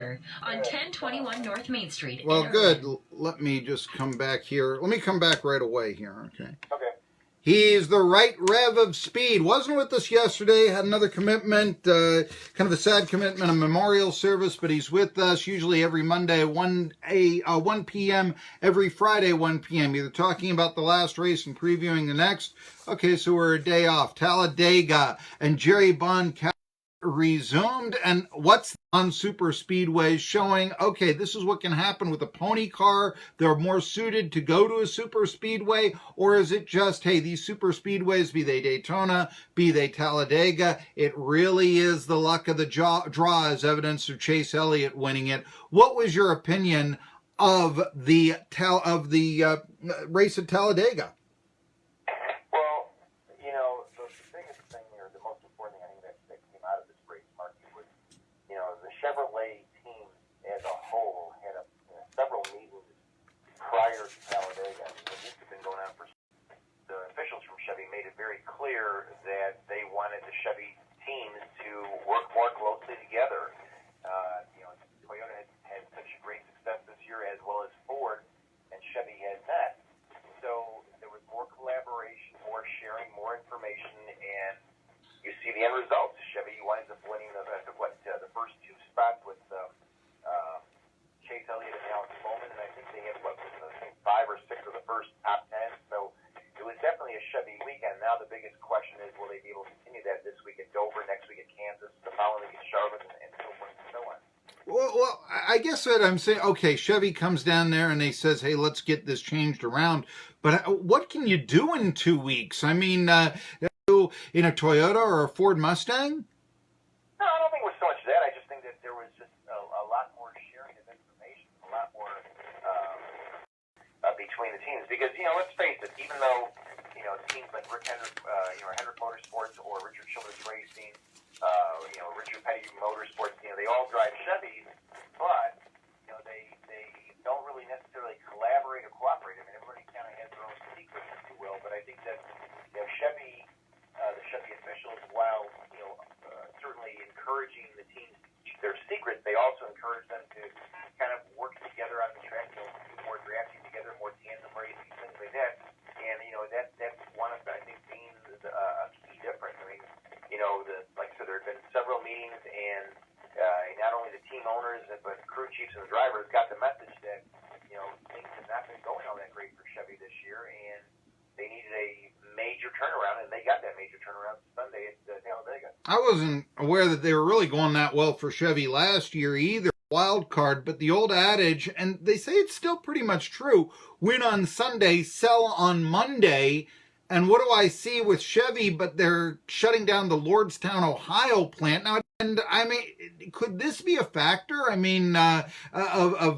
on 1021 North Main Street. Well, good. Let me just come back here. Let me come back right away here, okay? Okay. He's the right rev of speed. Wasn't with us yesterday. Had another commitment, kind of a sad commitment, a memorial service, but he's with us usually every Monday, 1 p.m., every Friday, 1 p.m., either talking about the last race and previewing the next. Okay, so we're a day off. Talladega and Jerry Bonkowski resumed, and what's on super speedways showing, okay, this is what can happen with a pony car. They're more suited to go to a super speedway, or is it just, hey, these super speedways, be they Daytona, be they Talladega, it really is the luck of the draw as evidence of Chase Elliott winning it. What was your opinion of the race at Talladega? Chevrolet team as a whole had several meetings prior to Talladega. I mean, this has been going on for. The officials from Chevy made it very clear that they wanted the Chevy teams to work more closely together. Toyota had such great success this year, as well as Ford, and Chevy had not. So there was more collaboration, more sharing, more information, and you see the end results. Chevy winds up winning the first two spots with Chase Elliott and Alex Bowman, and I think they had 5 or 6 of the first top 10. So it was definitely a Chevy weekend. Now the biggest question is, will they be able to continue that this week at Dover, next week at Kansas, the following week at Charlotte, and so forth and so on. Well, I guess what I'm saying, okay, Chevy comes down there and they says, hey, let's get this changed around. But what can you do in 2 weeks? I mean, in a Toyota or a Ford Mustang? No, I don't think it was so much that. I just think that there was just a lot more sharing of information, a lot more between the teams. Because, let's face it, even though, teams like Hendrick Motorsports or Richard Childress Racing, Richard Petty Motorsports, they all drive Chevys, but, they don't really necessarily collaborate or cooperate. I mean, everybody kind of has their own secrets, if you will, but I think that, Chevy, the Chevy officials, while, certainly encouraging the teams to keep their secrets, they also encourage them to kind of work together on the track, do more drafting together, more tandem racing, things like that. And, that's one of, I think, being a key difference. I mean, like I said, there have been several meetings, and not only the team owners, but crew chiefs and the drivers got the message that, things have not been going all that great for Chevy this year, and they needed a major turnaround, and they got that major turnaround Sunday at Talladega. I wasn't aware that they were really going that well for Chevy last year either. Wild card, but the old adage, and they say it's still pretty much true, win on Sunday, sell on Monday. And what do I see with Chevy? But they're shutting down the Lordstown, Ohio plant now. And I mean, could this be a factor? I mean,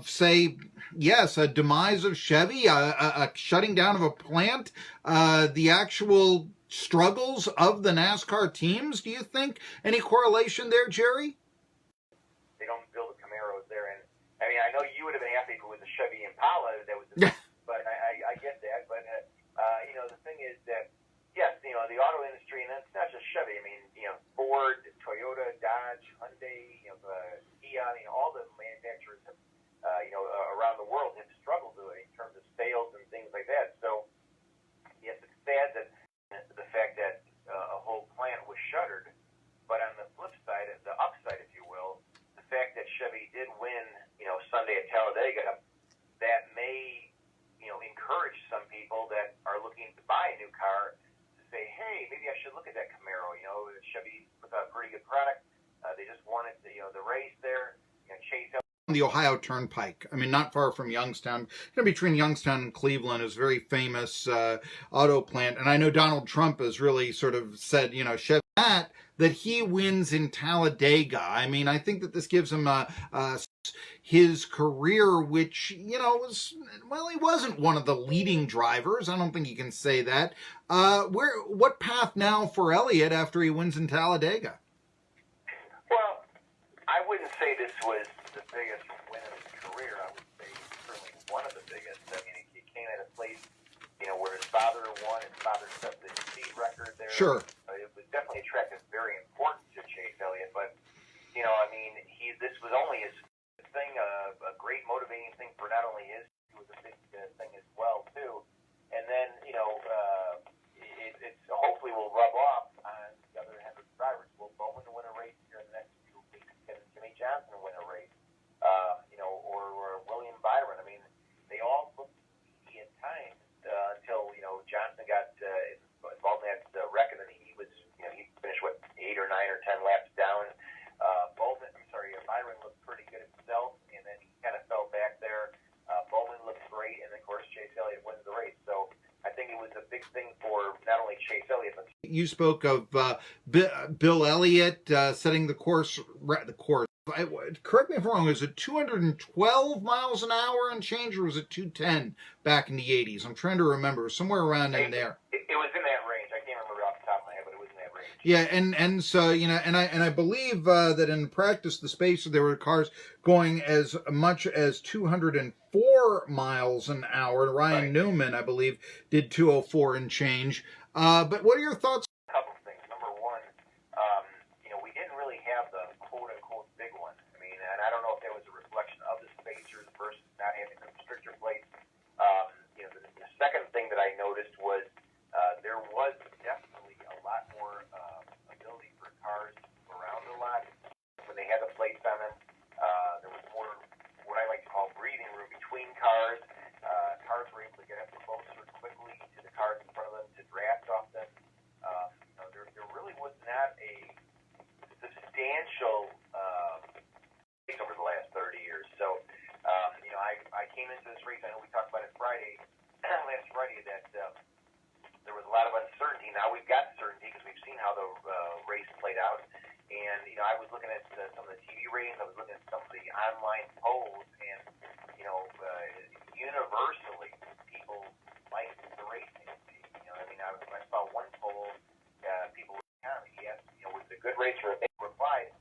say, yes, a demise of Chevy, a shutting down of a plant, the actual struggles of the NASCAR teams. Do you think any correlation there, Jerry? They don't build the Camaros there, and I mean, I know you would have been happy if it was a Chevy Impala that was, but I get that. But the thing is that yes, the auto industry, and it's not just Chevy. I mean, Ford, Toyota, Dodge, Hyundai, Kia, all the manufacturers have, around the world have struggled in terms of sales and things like that. So yes, it's sad that the fact that a whole plant was shuttered. But on the flip side, the upside, if you will, the fact that Chevy did win, Sunday at Talladega, that may, encourage some people that are looking to buy a new car to say, hey, maybe I should look at that Camaro. Chevy put out a pretty good product. They just wanted, the race there. Chase the Ohio Turnpike. I mean, not far from Youngstown. Between Youngstown and Cleveland is a very famous auto plant. And I know Donald Trump has really sort of said, Chevy that he wins in Talladega. I mean, I think that this gives him his career, which, he wasn't one of the leading drivers. I don't think you can say that. What path now for Elliott after he wins in Talladega? Well, I wouldn't say this was the biggest win of his career. I would say certainly one of the biggest. I mean, he came at a place, where his father won. His father set the speed record there. Sure. It was definitely a track that's very important to Chase Elliott. But, this was only his you spoke of Bill Elliott setting the course. Correct me if I'm wrong. Was it 212 miles an hour and change, or was it 210 back in the 80s? I'm trying to remember. Somewhere around in there. It was in that range. I can't remember off the top of my head, but it was in that range. Yeah, and so and I believe that in practice the spacer there were cars going as much as 204 miles an hour. Ryan Newman, I believe, did 204 and change. But what are your thoughts? A couple of things. Number one, we didn't really have the quote-unquote big one. I mean, and I don't know if that was a reflection of the spacers versus not having the restrictor plates. The second thing that I noticed was there was definitely a lot more ability for cars to move around a lot when they had the plates on them. There was more what I like to call breathing room between cars. Cars were able to get up closer quickly to the cars in front of them to draft off them. There really was not a substantial pace over the last 30 years. So, I came into this race. I know we talked about it last Friday, that there was a lot of uncertainty. Now we've got certainty because we've seen how the race played out. And, I was looking at some of the TV ratings. I was looking at some of the online polls. And, universally, people liked the racing. I saw one poll, people were kind of, yes, was it a good race or a big replied?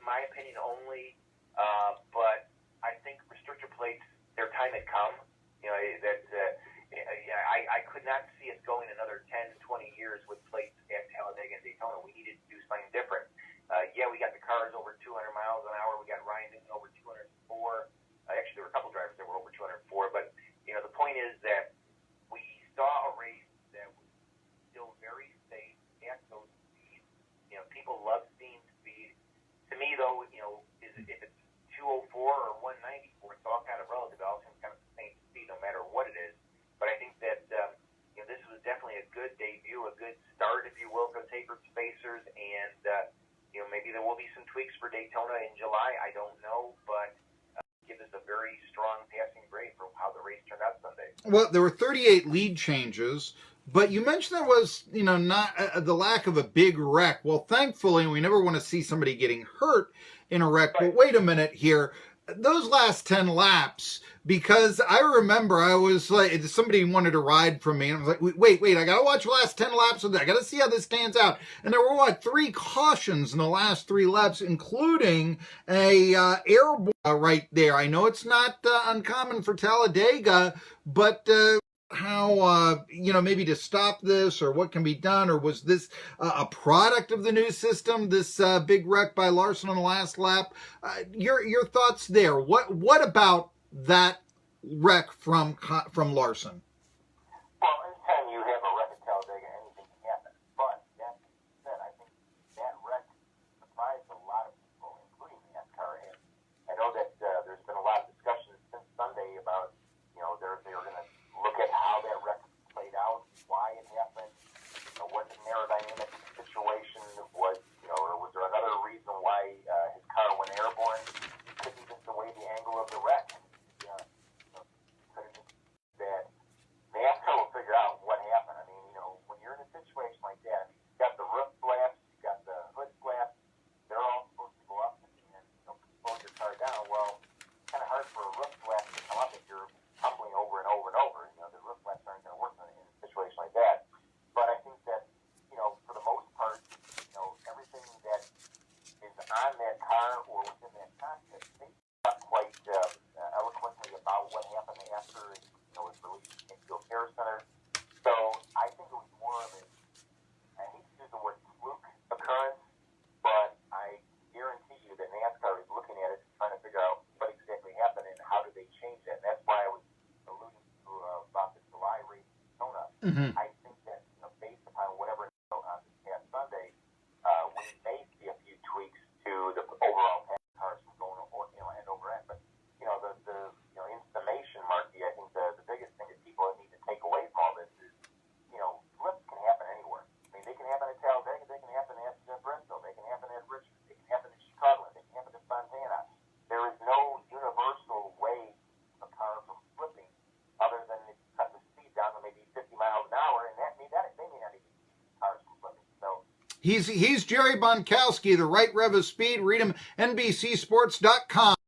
My opinion only, but I think restrictor plates, their time had come. I could not see us going another 10, 20 years with plates at Talladega and Daytona. We needed to do something different. We got the cars over 200 miles an hour. We got Ryan Newman over 204. Actually, there were a couple drivers that were over 204. But, the point is that we saw a race that was still very safe at those speeds. People love seeing speed. To me, though, if it's 204 or 194, it's all kind of relative. It all seems kind of the same speed no matter what it is. But I think that this was definitely a good debut, a good start, if you will, for the tapered spacers. And, maybe there will be some tweaks for Daytona in July. I don't know. But gives us a very strong passing grade for how the race turned out Sunday. Well, there were 38 lead changes. But you mentioned there was, not the lack of a big wreck. Well, thankfully, we never want to see somebody getting hurt in a wreck. But wait a minute here. Those last 10 laps, because I remember I was like, somebody wanted to ride from me, and I was like, wait, I got to watch the last 10 laps of that. I got to see how this stands out. And there were, 3 cautions in the last 3 laps, including a airborne right there. I know it's not uncommon for Talladega, but how, maybe to stop this, or what can be done, or was this a product of the new system, this big wreck by Larson on the last lap? Your thoughts there. What about that wreck from Larson? Well, anytime you have a wreck at Talladega, anything can happen. But that being said, I think that wreck surprised a lot of people, including NASCAR. And I know that there's been a lot of discussion since Sunday about, they were going to look at how that wreck played out, why it happened, what the aerodynamic situation was, or was there another reason why his car went airborne? Could be just the way the angle of the wreck. Could have just that NASCAR will figure out what happened. I mean, when you're in a situation like that, you've got the roof flaps, you've got the hood flaps, they're all supposed to go up and slow your car down. Well, it's kind of hard for a roof flap to come up if you're tumbling over and over and over. The roof flaps aren't going to work in a situation like that. But I think that, for the most part, everything that is on that car or within that cockpit, they talk quite eloquently about what happened after it was released to the Field Care Center. So I think it was more of I hate to use the word fluke occurrence, but I guarantee you that NASCAR is looking at it and trying to figure out what exactly happened and how do they change that. And that's why I was alluding to about the July race in Daytona. Mm-hmm. I think that based upon whatever on this past Sunday, we may see a few tweaks to the overall pass cars from going end over end. But the in summation, Marky, I think the biggest thing that people need to take away from all this is flips can happen anywhere. I mean, they can happen at Talladega, they can happen at Bristol, they can happen at Richmond, they can happen at Chicago, they can happen at Fontana. There is no universal He's Jerry Bonkowski, the right rev of speed. Read him, NBCsports.com.